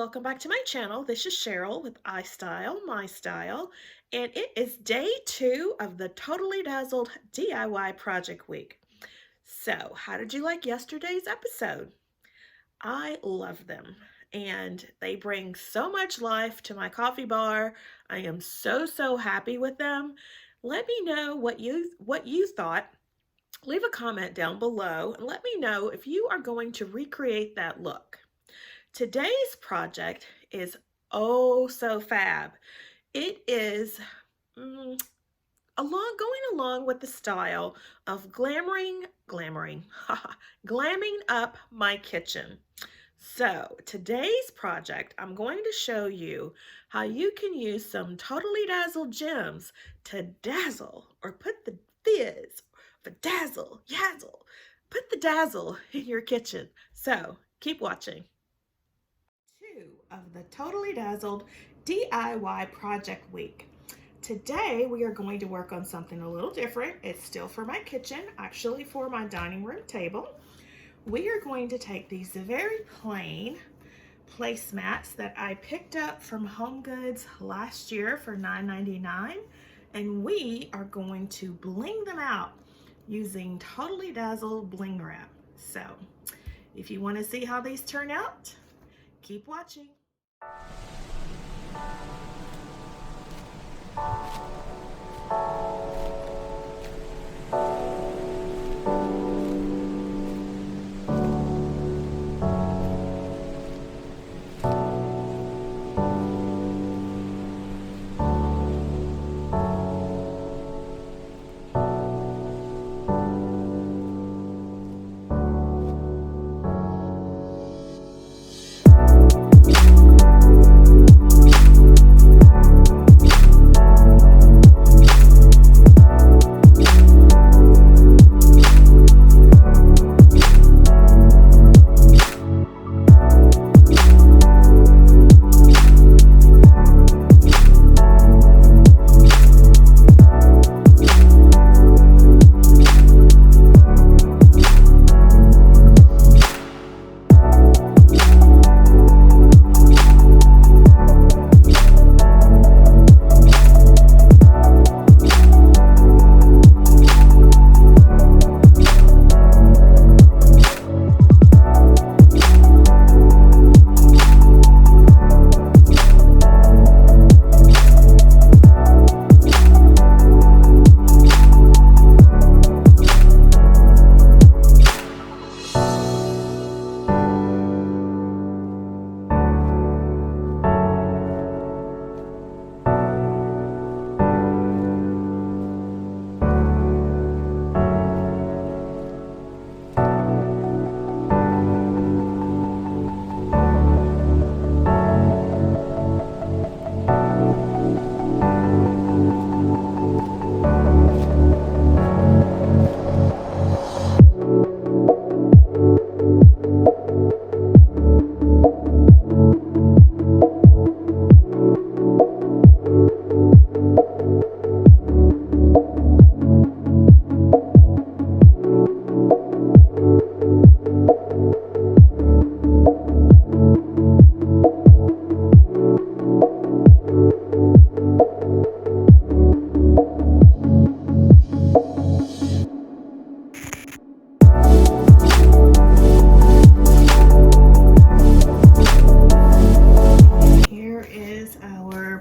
welcome back to my channel. This is Cheryl with iSTYLEMYSTYLE, and it is day 2 of the Totally Dazzled DIY Project Week. So, how did you like yesterday's episode? I love them, and they bring so much life to my coffee bar. I am so happy with them. Let me know what you thought. Leave a comment down below and let me know if you are going to recreate that look. Today's project is oh so fab. It is going along with the style of glamming up my kitchen. So today's project, I'm going to show you how you can use some Totally Dazzled gems to dazzle or put the fizz, put the dazzle in your kitchen. So keep watching. Of the Totally Dazzled DIY Project Week. Today we are going to work on something a little different. It's still for my kitchen, actually for my dining room table. We are going to take these very plain placemats that I picked up from Home Goods last year for $9.99, and we are going to bling them out using Totally Dazzled bling wrap. So if you want to see how these turn out, keep watching.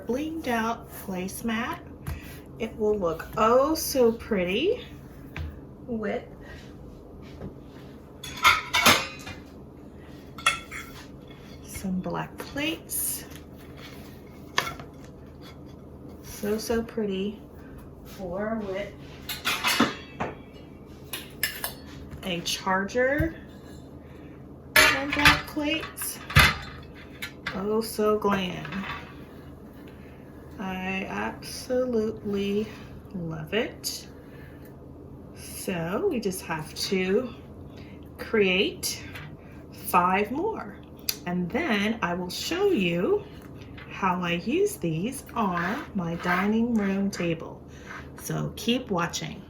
Blinged out placemat. It will look oh so pretty with some black plates. So pretty, or with a charger and black plates. Oh so glam. I absolutely love it. So we just have to create 5 more, and then I will show you how I use these on my dining room table. So keep watching.